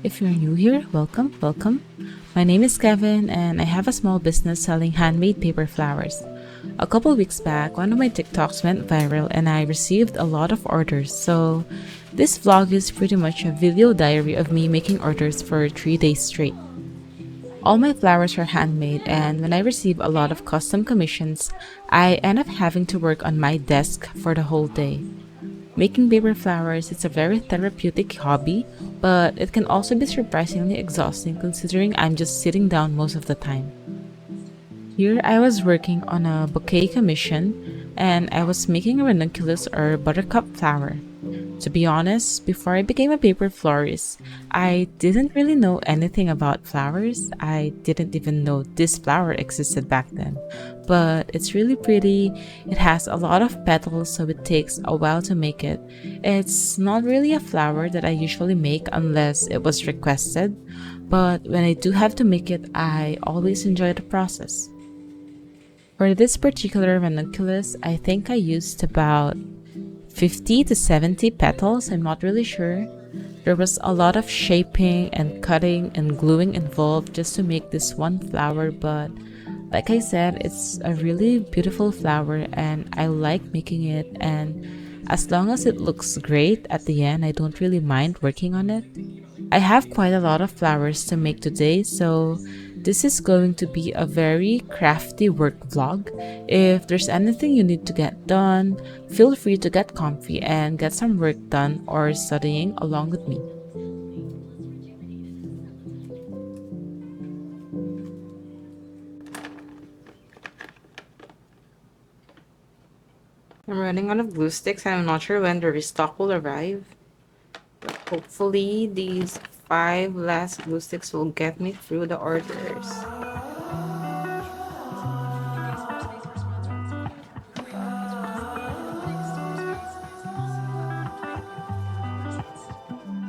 If you're new here, welcome. My name is Kevin and I have a small business selling handmade paper flowers. A couple weeks back, one of my TikToks went viral and I received a lot of orders. So, this vlog is pretty much a video diary of me making orders for 3 days straight. All my flowers are handmade, and when I receive a lot of custom commissions, I end up having to work on my desk for the whole day. Making paper flowers is a very therapeutic hobby, but it can also be surprisingly exhausting considering I'm just sitting down most of the time. Here I was working on a bouquet commission and I was making a ranunculus or buttercup flower. To be honest, before I became a paper florist, I didn't really know anything about flowers. I didn't even know this flower existed back then. But it's really pretty. It has a lot of petals, so it takes a while to make it. It's not really a flower that I usually make unless it was requested, but when I do have to make it, I always enjoy the process. For this particular ranunculus, I think I used about 50 to 70 petals, I'm not really sure. There was a lot of shaping and cutting and gluing involved just to make this one flower, but like I said, it's a really beautiful flower and I like making it, and as long as it looks great at the end, I don't really mind working on it. I have quite a lot of flowers to make today, so this is going to be a very crafty work vlog. If there's anything you need to get done, feel free to get comfy and get some work done or studying along with me. I'm running out of glue sticks and I'm not sure when the restock will arrive. But hopefully these 5 last glue sticks will get me through the orders.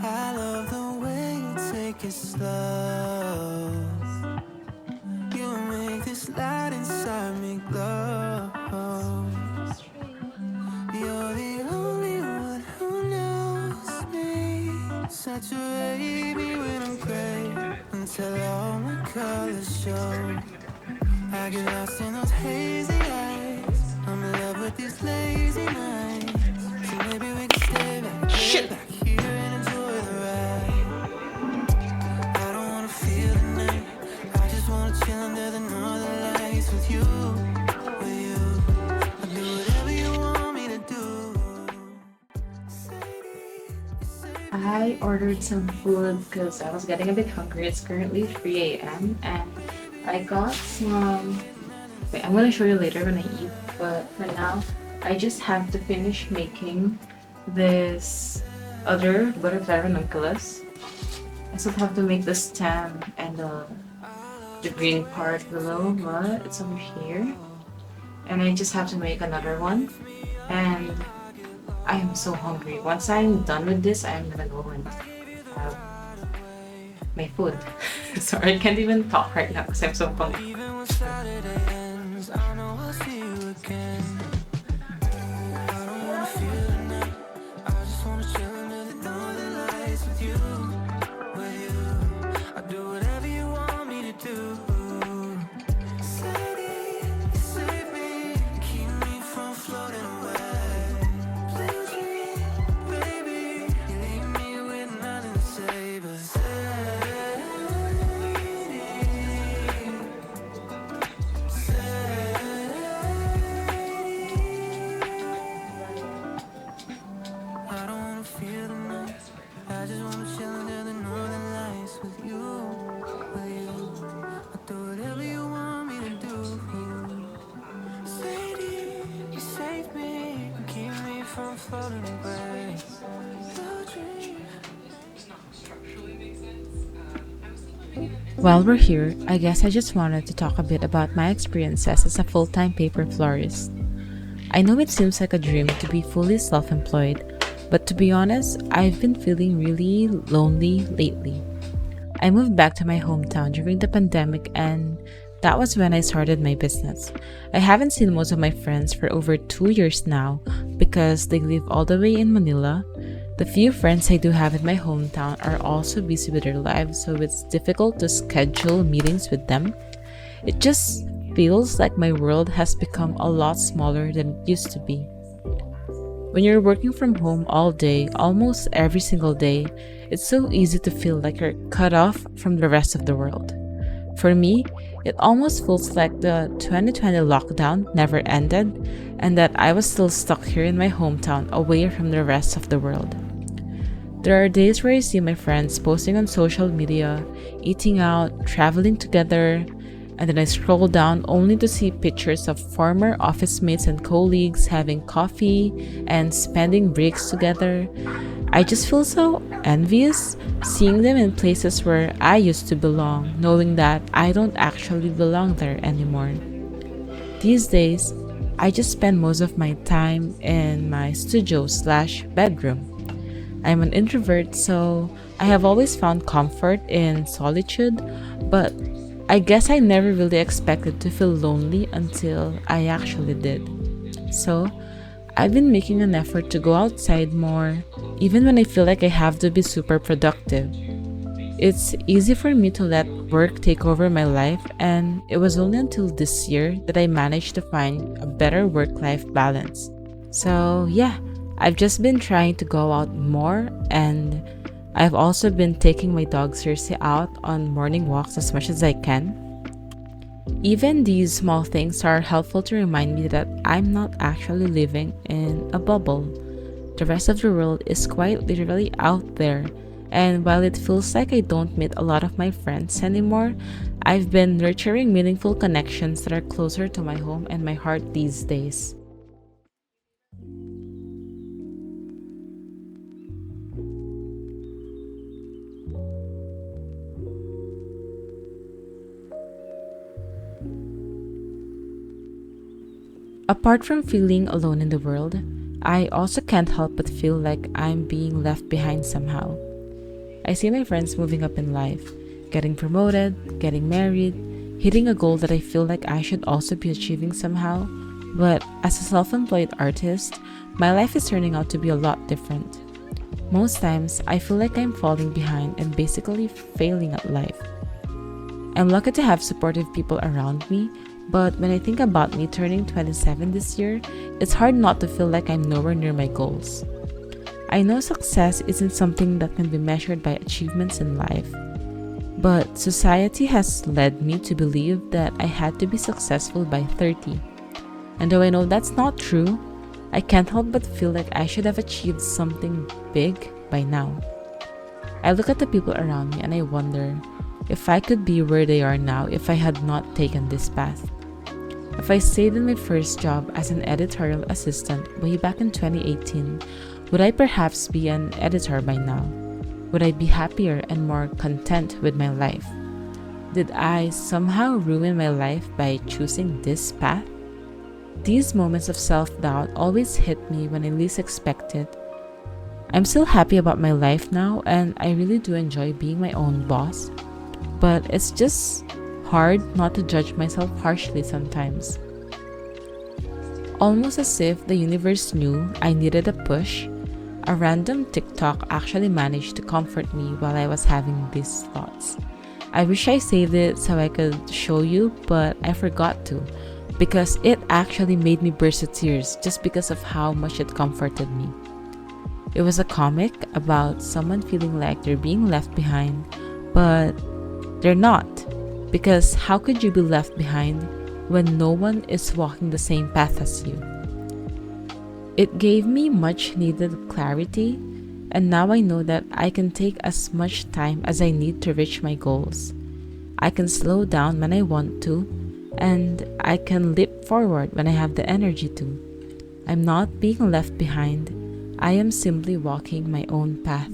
I love the way you take it slow. You make this light inside me glow. You're the only one who knows me. Saturate me when I'm gray until all my colors show. I get lost in those hazy eyes. I'm in love with these lazy nights. So maybe we can stay back here and enjoy the ride. I don't wanna feel the night. I just wanna chill under the northern lights with you. I'll do whatever you want me to do. I ordered some food because I was getting a bit hungry. It's currently 3 a.m. and I got some... Wait, I'm going to show you later when I eat, but for now, I just have to finish making this other butterfly ranunculus. I still have to make the stem and the green part below, but it's over here. And I just have to make another one. And I am so hungry. Once I'm done with this, I'm gonna go and have my food. So I can't even talk right now because I'm so hungry. Even when Saturday ends, I know I'll see you again. I don't wanna feel the night. I just wanna chill under the northern lights with you. I'll do whatever you want me to do. Sadie, you save me, keep me from floating away. Please, baby, you leave me with nothing to say but I don't wanna feel the night. I just wanna chill under the northern lights with you. I'll do whatever you want me to do. Sadie, you save me, keep me from floating away. While we're here, I guess I just wanted to talk a bit about my experiences as a full-time paper florist. I know it seems like a dream to be fully self-employed, but to be honest, I've been feeling really lonely lately. I moved back to my hometown during the pandemic and that was when I started my business. I haven't seen most of my friends for over 2 years now because they live all the way in Manila The few friends I do have in my hometown are also busy with their lives, so it's difficult to schedule meetings with them. It just feels like my world has become a lot smaller than it used to be. When you're working from home all day, almost every single day, it's so easy to feel like you're cut off from the rest of the world. For me, it almost feels like the 2020 lockdown never ended and that I was still stuck here in my hometown away from the rest of the world. There are days where I see my friends posting on social media, eating out, traveling together, and then I scroll down only to see pictures of former office mates and colleagues having coffee and spending breaks together. I just feel so envious seeing them in places where I used to belong, knowing that I don't actually belong there anymore. These days, I just spend most of my time in my studio/slash bedroom. I'm an introvert, so I have always found comfort in solitude, but I guess I never really expected to feel lonely until I actually did. So, I've been making an effort to go outside more, even when I feel like I have to be super productive. It's easy for me to let work take over my life, and it was only until this year that I managed to find a better work life balance. So, yeah, I've just been trying to go out more, and I've also been taking my dog Cersei out on morning walks as much as I can. Even these small things are helpful to remind me that I'm not actually living in a bubble. The rest of the world is quite literally out there, and while it feels like I don't meet a lot of my friends anymore, I've been nurturing meaningful connections that are closer to my home and my heart these days. Apart from feeling alone in the world, I also can't help but feel like I'm being left behind somehow. I see my friends moving up in life, getting promoted, getting married, hitting a goal that I feel like I should also be achieving somehow. But as a self employed artist, my life is turning out to be a lot different. Most times, I feel like I'm falling behind and basically failing at life. I'm lucky to have supportive people around me, but when I think about me turning 27 this year, it's hard not to feel like I'm nowhere near my goals. I know success isn't something that can be measured by achievements in life, but society has led me to believe that I had to be successful by 30. And though I know that's not true, I can't help but feel like I should have achieved something big by now. I look at the people around me and I wonder if I could be where they are now if I had not taken this path. If I stayed in my first job as an editorial assistant way back in 2018, would I perhaps be an editor by now? Would I be happier and more content with my life? Did I somehow ruin my life by choosing this path? These moments of self-doubt always hit me when I least expect it. I'm still happy about my life now, and I really do enjoy being my own boss, but it's just hard not to judge myself harshly sometimes. Almost as if the universe knew I needed a push, a random TikTok actually managed to comfort me while I was having these thoughts. I wish I saved it so I could show you, but I forgot to, because it actually made me burst into tears just because of how much it comforted me. It was a comic about someone feeling like they're being left behind, but they're not, because how could you be left behind when no one is walking the same path as you? It gave me much needed clarity, and now I know that I can take as much time as I need to reach my goals. I can slow down when I want to, and I can leap forward when I have the energy to. I'm not being left behind, I am simply walking my own path.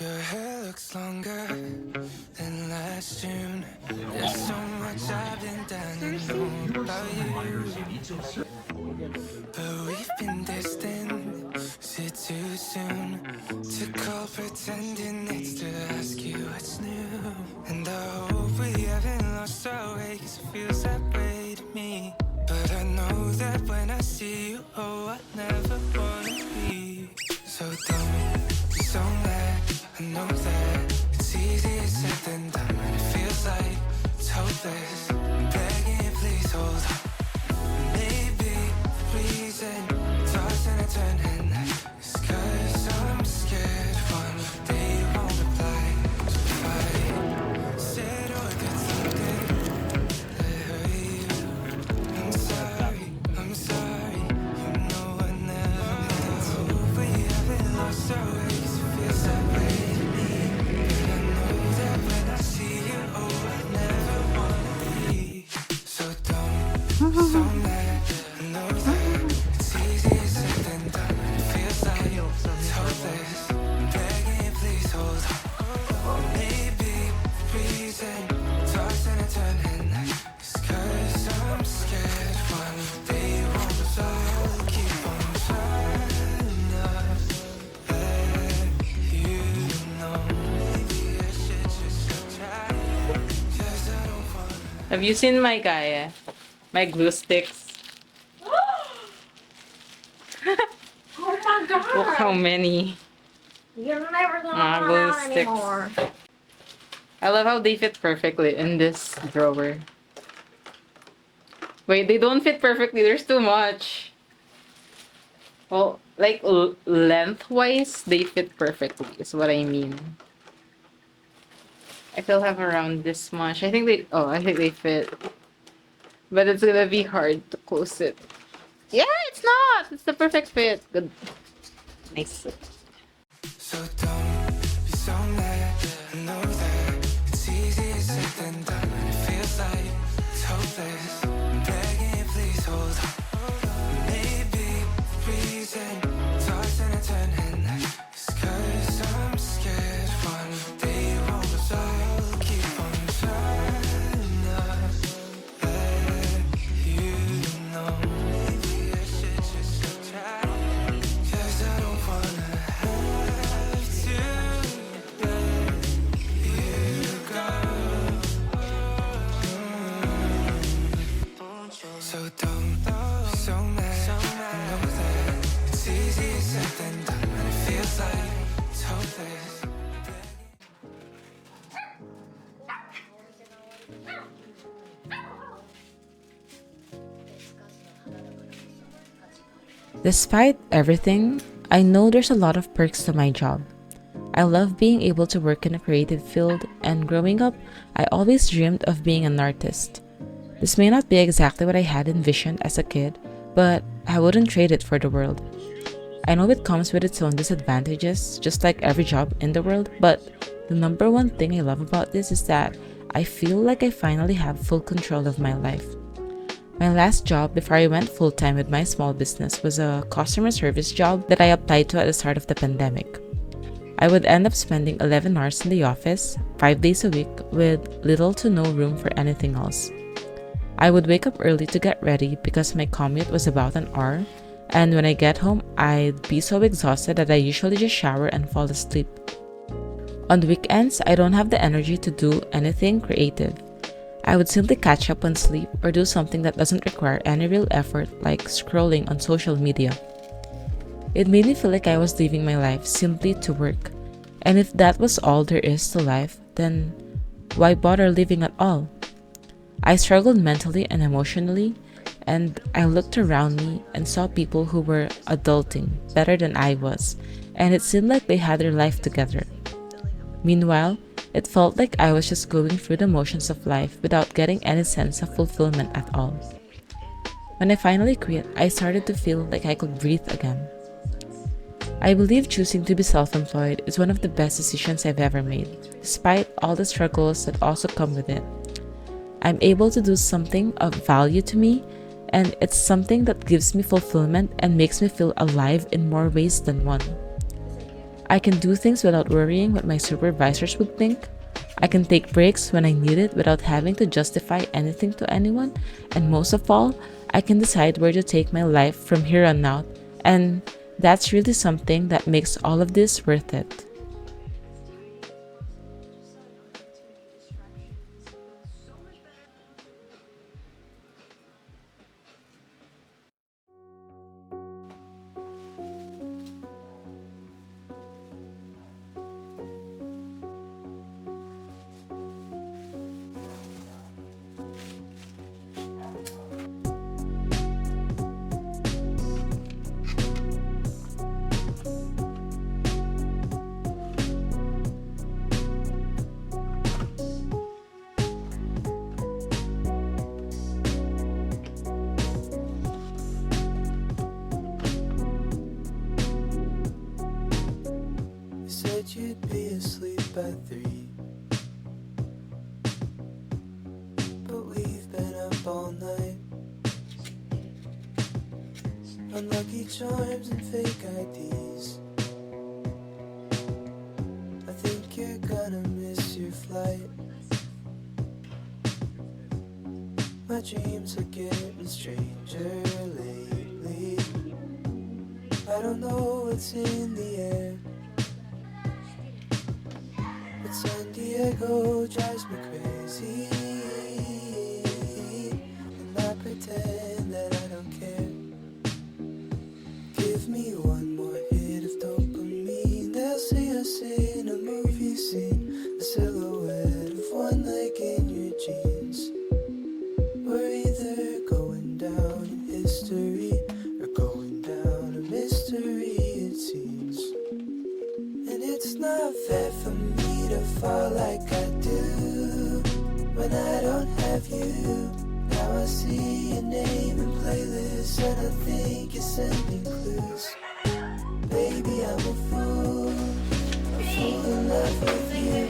Your hair looks longer than last June. There's so much I've been dying to know about you. But we've been distant, is it too soon to call pretending it's to ask you what's new? And I hope we haven't lost our way, 'cause it feels that way to me. But I know that when I see you, oh, I never wanna be. So don't be so mad, I know that it's easier said than done, and it feels like it's hopeless. I'm begging you, please hold on. Maybe the reason tossing and turning is 'cause I'm scared one day you won't reply. So if I said or did something that hurt you, I'm sorry, you know I never meant to. We haven't lost our way, 'cause it feels that way to me. But I know that when I see you, oh, I never wanna be. So don't be so mad, I know that it's easier said than done, and it feels like it's hopeless. I'm begging you, please hold on. Maybe the reason tossing and turning is 'cause I'm scared one day you won't reply. I'll keep on trying not to let you know. Maybe I should just try, 'cause I don't wanna. Have you seen my guy? My glue sticks? Oh my god! Look how many. You're never gonna run Glue out sticks. anymore. I love how they fit perfectly in this drawer. Wait, they don't fit perfectly. There's too much. Well, like lengthwise, they fit perfectly, is what I mean. I still have around this much. I think they fit. But it's gonna be hard to close it. Yeah, it's not! It's the perfect fit. Good. Nice. So don't be so mad, I know that it's easier said than done, and it feels like it's hopeless. I'm begging you, please hold on. Maybe the reason tossing and turning is 'cause I'm scared one day you won't reply. I'll keep on trying not to let you know. Maybe I should just try, 'cause I don't wanna have to let you go. So don't be so mad, I know that it's easier said than done, and it feels like it's hopeless. Despite everything, I know there's a lot of perks to my job. I love being able to work in a creative field, and growing up, I always dreamed of being an artist. This may not be exactly what I had envisioned as a kid, but I wouldn't trade it for the world. I know it comes with its own disadvantages, just like every job in the world, but the number one thing I love about this is that I feel like I finally have full control of my life. My last job before I went full-time with my small business was a customer service job that I applied to at the start of the pandemic. I would end up spending 11 hours in the office, 5 days a week, with little to no room for anything else. I would wake up early to get ready because my commute was about an hour, and when I get home, I'd be so exhausted that I usually just shower and fall asleep. On the weekends, I don't have the energy to do anything creative. I would simply catch up on sleep or do something that doesn't require any real effort, like scrolling on social media. It made me feel like I was living my life simply to work. And if that was all there is to life, then why bother living at all? I struggled mentally and emotionally, and I looked around me and saw people who were adulting better than I was, and it seemed like they had their life together. Meanwhile, it felt like I was just going through the motions of life without getting any sense of fulfillment at all. When I finally quit, I started to feel like I could breathe again. I believe choosing to be self-employed is one of the best decisions I've ever made, despite all the struggles that also come with it. I'm able to do something of value to me, and it's something that gives me fulfillment and makes me feel alive in more ways than one. I can do things without worrying what my supervisors would think. I can take breaks when I need it without having to justify anything to anyone. And most of all, I can decide where to take my life from here on out. And that's really something that makes all of this worth it. You said you'd be asleep by 3, but we've been up all night. Unlucky charms and fake IDs. I think you're gonna miss your flight. My dreams are getting stranger lately. I don't know what's in the air, but San Diego drives me crazy, and I pretend that I don't care. Give me one more hit of dopamine, they'll see us in a movie scene, the silhouette of one leg in your jeans. We're either going down in history or going down a mystery, it seems. And it's not fair for me to fall like I do when I don't have you. Now I see your name in playlists and I think you're sending clues. Baby, I'm a fool in love with you.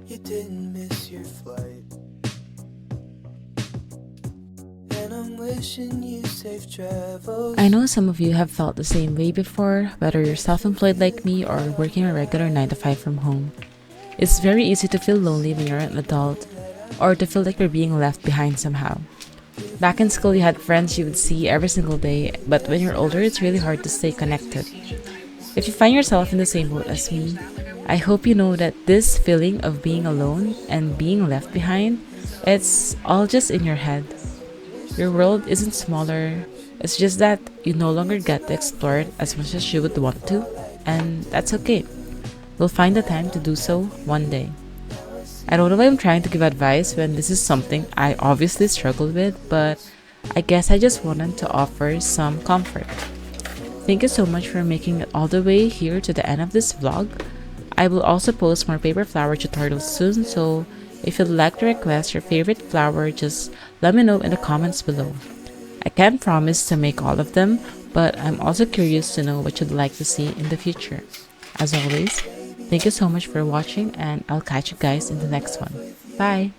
You didn't miss your flight, and I'm wishing you safe travels. I know some of you have felt the same way before, whether you're self-employed like me or working a regular 9 to 5 from home. It's very easy to feel lonely when you're an adult, or to feel like you're being left behind somehow. Back in school, you had friends you would see every single day, but when you're older, it's really hard to stay connected. If you find yourself in the same boat as me, I hope you know that this feeling of being alone and being left behind, it's all just in your head. Your world isn't smaller, it's just that you no longer get to explore it as much as you would want to, and that's okay. We'll find the time to do so one day. I don't know if I'm trying to give advice when this is something I obviously struggle with, but I guess I just wanted to offer some comfort. Thank you so much for making it all the way here to the end of this vlog. I will also post more paper flower tutorials soon, so if you'd like to request your favorite flower, just let me know in the comments below. I can't promise to make all of them, but I'm also curious to know what you'd like to see in the future. As always, thank you so much for watching, and I'll catch you guys in the next one. Bye!